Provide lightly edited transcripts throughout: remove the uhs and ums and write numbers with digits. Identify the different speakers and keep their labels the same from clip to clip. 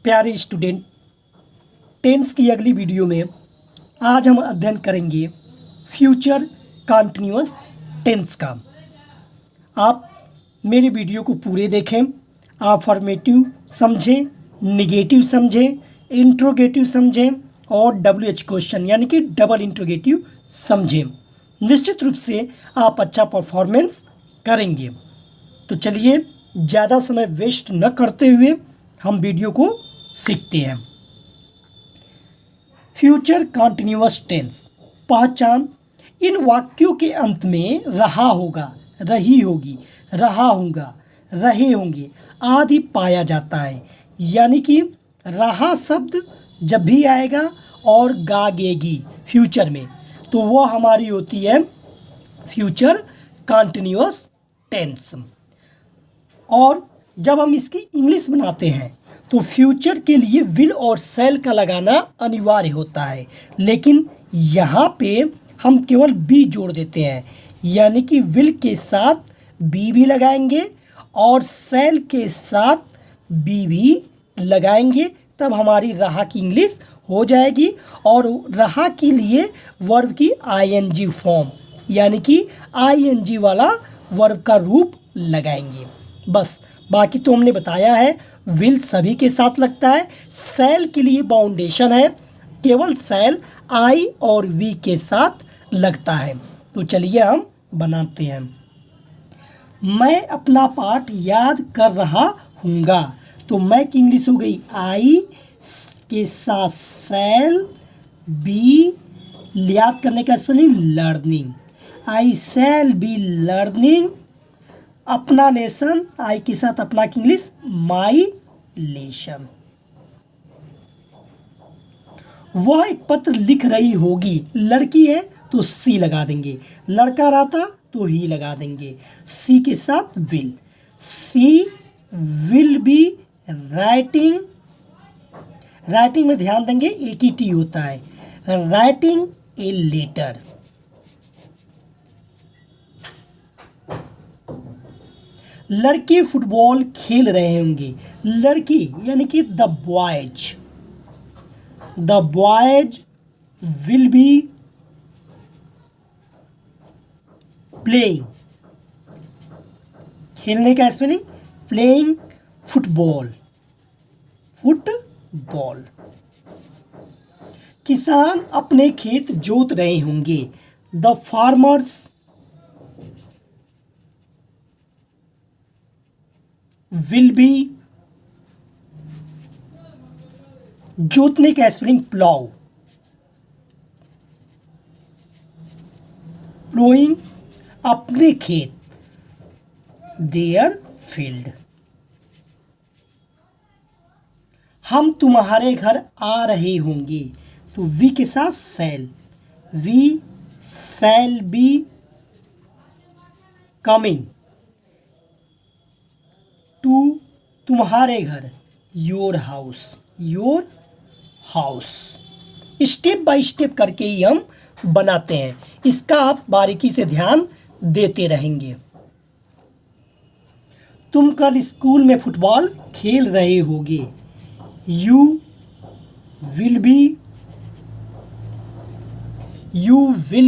Speaker 1: प्यारे student, tense की अगली वीडियो में आज हम अध्ययन करेंगे फ्यूचर कंटिन्यूअस टेंस का। आप मेरे वीडियो को पूरे देखें, अफर्मेटिव समझें, निगेटिव समझें, इंट्रोगेटिव समझें और WH क्वेश्चन यानी कि डबल इंट्रोगेटिव समझें। निश्चित रूप से आप अच्छा परफॉर्मेंस करेंगे। तो चलिए ज़्यादा समय वेस्ट न करते हुए हम वीडियो को सीखते हैं। फ्यूचर कंटिन्यूअस टेंस पहचान। इन वाक्यों के अंत में रहा होगा, रही होगी, रहा होगा, रहे होंगे आदि पाया जाता है। यानी कि रहा शब्द जब भी आएगा और गागेगी फ्यूचर में, तो वो हमारी होती है फ्यूचर कंटिन्यूअस टेंस। और जब हम इसकी इंग्लिश बनाते हैं तो फ्यूचर के लिए विल और शैल का लगाना अनिवार्य होता है, लेकिन यहाँ पे हम केवल बी जोड़ देते हैं। यानी कि विल के साथ बी भी लगाएंगे और शैल के साथ बी भी लगाएंगे, तब हमारी रहा की इंग्लिश हो जाएगी। और रहा के लिए वर्ब की आईएनजी फॉर्म यानी कि आईएनजी वाला वर्ब का रूप लगाएंगे। बस, बाकी तो हमने बताया है। विल सभी के साथ लगता है, शैल के लिए बाउंडेशन है, केवल शैल आई और वी के साथ लगता है। तो चलिए हम बनाते हैं। मैं अपना पाठ याद कर रहा हूँगा, तो मैं की इंग्लिश हो गई आई के साथ शैल, बी याद करने का spelling learning, I shall be learning. अपना लेसन, आई के साथ अपना की इंग्लिश माई लेसन। वह एक पत्र लिख रही होगी, लड़की है तो सी लगा देंगे, लड़का रहता तो ही लगा देंगे। सी के साथ will, she will be writing. Writing में ध्यान देंगे एक ही टी होता है, राइटिंग ए लेटर। लड़के फुटबॉल खेल रहे होंगे, लड़की यानी कि the boys will be playing. खेलने का स्पेलिंग प्लेइंग फुटबॉल। किसान अपने खेत जोत रहे होंगे, द फार्मर्स विल बी। जोतने का स्पेलिंग प्लाउ, प्लोइंग अपने खेत, देयर फील्ड। हम तुम्हारे घर आ रहे होंगे, तो वी के साथ shall, we shall be coming to तुम्हारे घर, your house. Step by step करके ही हम बनाते हैं, इसका आप बारीकी से ध्यान देते रहेंगे। तुम कल स्कूल में फुटबॉल खेल रहे होगे, you will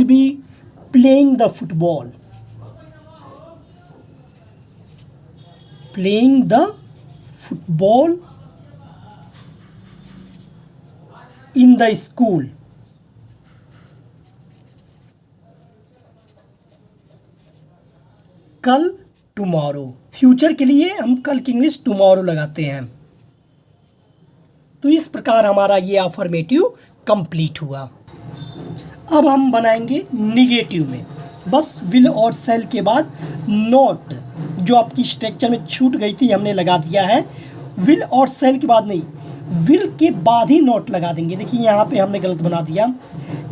Speaker 1: be playing the football, in the school। कल टुमारो, फ्यूचर के लिए हम कल की इंग्लिश टुमारो लगाते हैं। तो इस प्रकार हमारा ये अफर्मेटिव कंप्लीट हुआ। अब हम बनाएंगे निगेटिव में। बस विल और शैल के बाद नॉट, जो आपकी स्ट्रक्चर में छूट गई थी, हमने लगा दिया है। विल और शैल के बाद नहीं, विल के बाद ही नॉट लगा देंगे। देखिए यहाँ पे हमने गलत बना दिया,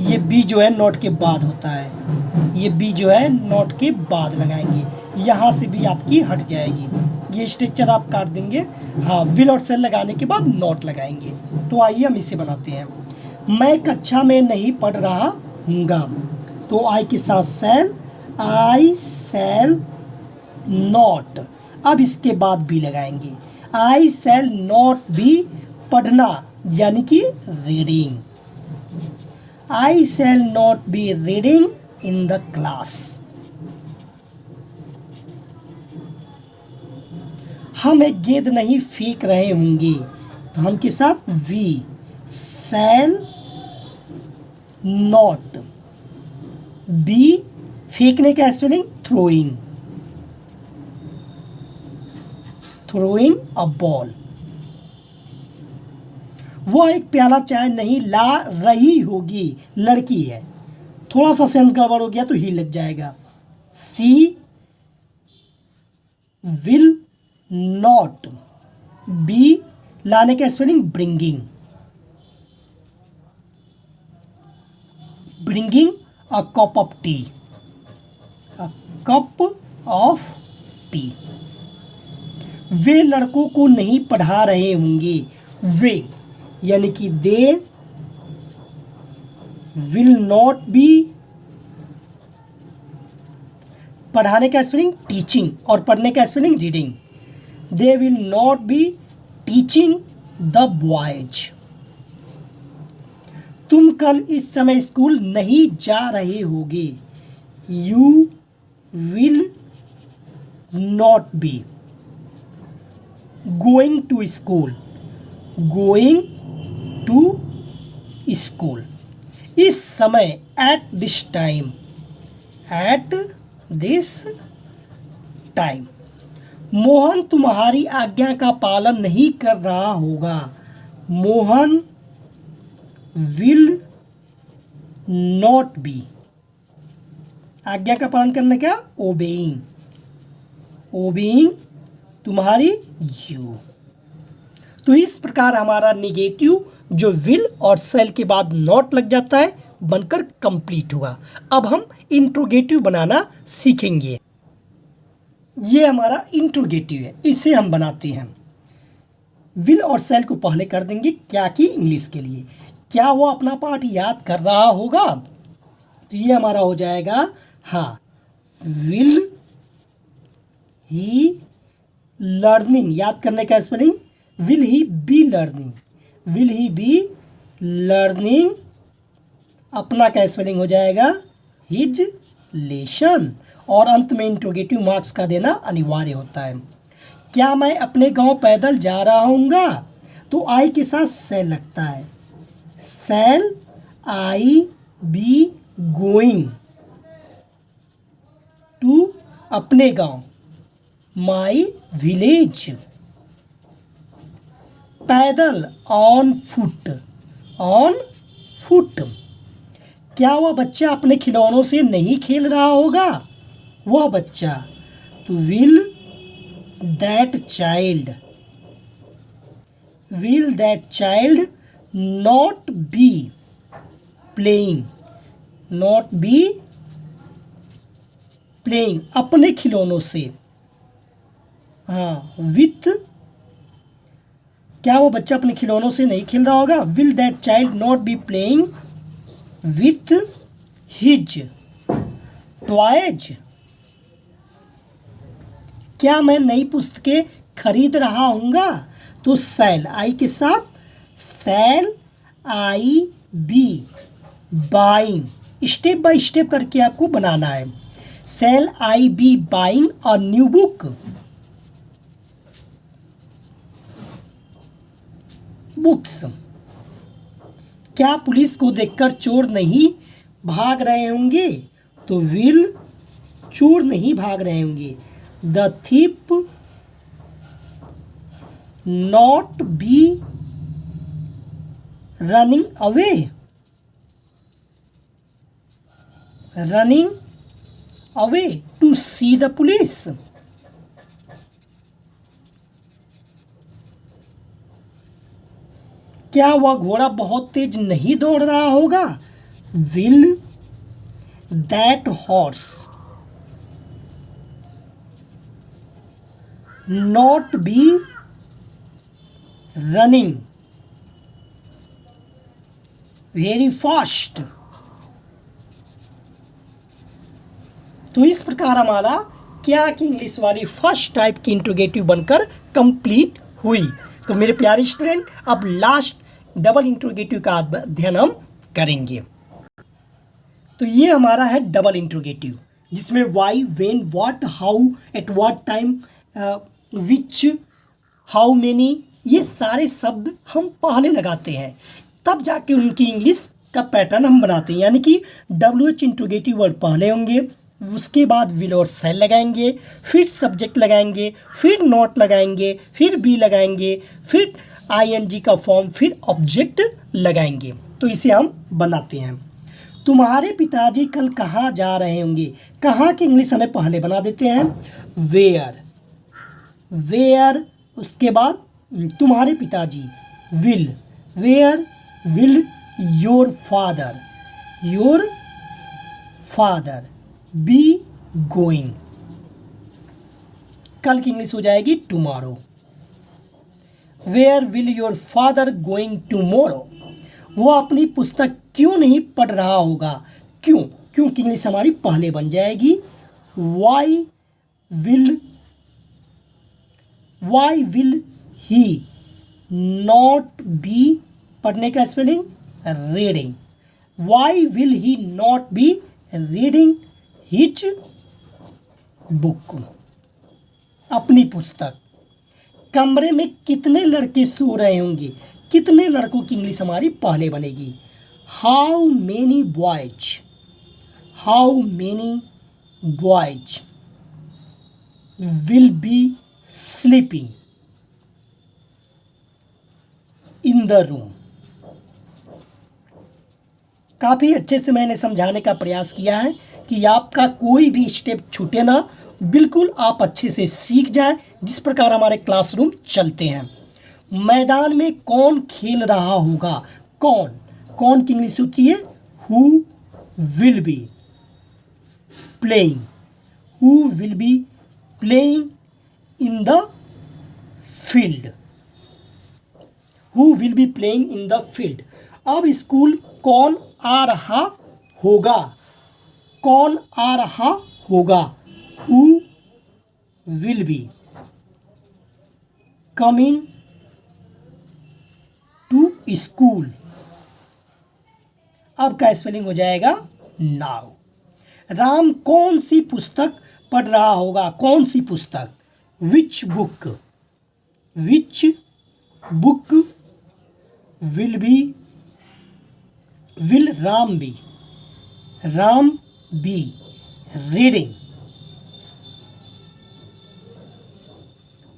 Speaker 1: ये बी जो है नॉट के बाद होता है, ये बी जो है नॉट के बाद लगाएंगे, यहाँ से भी आपकी हट जाएगी। ये स्ट्रक्चर आप काट देंगे। हाँ, विल और शैल लगाने के बाद नॉट लगाएंगे। तो आइए हम इसे बनाते हैं। मैं कक्षा में नहीं पढ़ रहा हूँगा, तो आई के साथ शैल, आई शैल नॉट। अब इसके बाद बी लगाएंगे, आई शैल नॉट बी पढ़ना यानी कि reading. I shall not be reading in the class. हम एक गेंद नहीं फेंक रहे होंगे, तो हम के साथ वी शैल नॉट बी, फेंकने का spelling throwing, throwing a ball. वह एक प्याला चाय नहीं ला रही होगी, लड़की है, थोड़ा सा सेंस गड़बड़ हो गया तो ही लग जाएगा। सी विल नॉट बी, लाने का spelling bringing, bringing a cup of tea, a cup of tea. वे लड़कों को नहीं पढ़ा रहे होंगे, वे यानी कि दे विल नॉट बी, पढ़ाने का स्पेलिंग टीचिंग और पढ़ने का spelling reading. They will not be teaching the boys. तुम कल इस समय स्कूल नहीं जा रहे होगे, you will not be going to school, going to school. इस समय at this time, at this time. Mohan तुम्हारी आज्ञा का पालन नहीं कर रहा होगा, मोहन विल नॉट बी, आज्ञा का पालन करने का ओबेइंग, ओबेइंग तुम्हारी यू। तो इस प्रकार हमारा निगेटिव जो विल और सेल के बाद नॉट लग जाता है बनकर कंप्लीट हुआ। अब हम इंट्रोगेटिव बनाना सीखेंगे। ये हमारा इंट्रोगेटिव है, इसे हम बनाते हैं। विल और सेल को पहले कर देंगे क्या कि इंग्लिश के लिए। क्या वो अपना पाठ याद कर रहा होगा, तो ये हमारा हो जाएगा हाँ, विल ही लर्निंग, याद करने का spelling will he be learning, will he be learning, अपना का स्पेलिंग हो जाएगा हिज लेसन, और अंत में इंट्रोगेटिव मार्क्स का देना अनिवार्य होता है। क्या मैं अपने गांव पैदल जा रहा हूँगा, तो आई के साथ सेल लगता है, shall I be going to अपने गांव, माई विलेज। पैदल ऑन फुट, ऑन फुट। क्या वह बच्चा अपने खिलौनों से नहीं खेल रहा होगा, वह बच्चा, तो will that child, will that child not be playing, not be playing, अपने खिलौनों से, हाँ विथ, क्या वो बच्चा अपने खिलौनों से नहीं खेल रहा होगा, will that child not be playing with his toys. क्या मैं नई पुस्तकें खरीद रहा हूँगा, तो सेल आई के साथ, shall I be buying, step by step करके आपको बनाना है। Shall I be buying a new book, books. क्या पुलिस को देखकर चोर नहीं भाग रहे होंगे, तो विल, चोर नहीं भाग रहे होंगे, the thief not be running away, running away to see the police. क्या वह घोड़ा बहुत तेज नहीं दौड़ रहा होगा, will that horse not be running very fast. तो इस प्रकार हमारा क्या कि इंग्लिश वाली फर्स्ट टाइप की इंट्रोगेटिव बनकर कंप्लीट हुई। तो मेरे प्यारे स्टूडेंट, अब लास्ट डबल इंट्रोगेटिव का अध्ययन हम करेंगे। तो ये हमारा है डबल इंट्रोगेटिव, जिसमें why, when, what, how, at what time, which, how many, ये सारे शब्द हम पहले लगाते हैं, तब जाके उनकी इंग्लिश का पैटर्न हम बनाते हैं। यानी कि WH इंट्रोगेटिव वर्ड पहले होंगे, उसके बाद विल और शैल लगाएंगे, फिर सब्जेक्ट लगाएंगे, फिर नॉट लगाएंगे, फिर बी लगाएंगे, फिर ING का फॉर्म, फिर ऑब्जेक्ट लगाएंगे। तो इसे हम बनाते हैं। तुम्हारे पिताजी कल कहाँ जा रहे होंगे, कहाँ की इंग्लिश हमें पहले बना देते हैं वेयर, वेयर, उसके बाद तुम्हारे पिताजी will, where will your father be going, कल की इंग्लिश हो जाएगी tomorrow. Where will your father going tomorrow, वो अपनी पुस्तक क्यों नहीं पढ़ रहा होगा, क्यों की इंग्लिश हमारी पहले बन जाएगी why will he not be, पढ़ने का spelling reading, why will he not be reading his book, अपनी पुस्तक। कमरे में कितने लड़के सो रहे होंगे, कितने लड़कों की इंग्लिश हमारी पहले बनेगी how many boys will B sleeping in the room. काफ़ी अच्छे से मैंने समझाने का प्रयास किया है कि आपका कोई भी स्टेप छूटे ना, बिल्कुल आप अच्छे से सीख जाएं, जिस प्रकार हमारे क्लासरूम चलते हैं। मैदान में कौन खेल रहा होगा, कौन की इंग्लिश होती है who will be playing, in the field, who will be playing in the field. अब स्कूल कौन आ रहा होगा, who will be coming to school, अब का स्पेलिंग हो जाएगा नाउ। राम कौन सी पुस्तक पढ़ रहा होगा, कौन सी पुस्तक, which book will Ram be reading,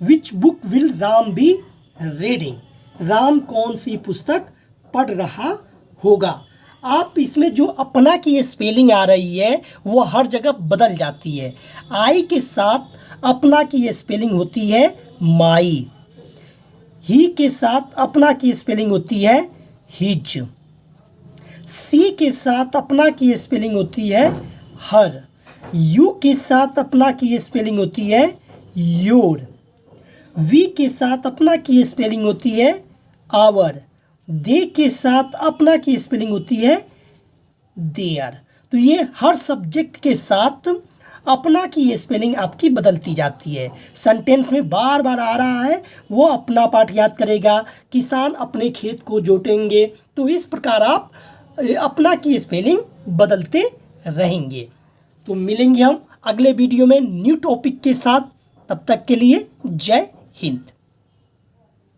Speaker 1: which book will Ram be reading, Ram कौन सी पुस्तक पढ़ रहा होगा। आप इसमें जो अपना की स्पेलिंग आ रही है वो हर जगह बदल जाती है। आई के साथ अपना की स्पेलिंग होती है माई, ही के साथ अपना की स्पेलिंग होती है हिज, सी के साथ अपना की स्पेलिंग होती है हर, यू के साथ अपना की स्पेलिंग होती है योर, वी के साथ अपना की स्पेलिंग होती है आवर, दे के साथ अपना की स्पेलिंग होती है देयर। तो ये हर सब्जेक्ट के साथ अपना की स्पेलिंग आपकी बदलती जाती है। सेंटेंस में बार बार आ रहा है, वो अपना पाठ याद करेगा, किसान अपने खेत को जोतेंगे। तो इस प्रकार आप अपना की स्पेलिंग बदलते रहेंगे। तो मिलेंगे हम अगले वीडियो में न्यू टॉपिक के साथ, तब तक के लिए जय हिंद।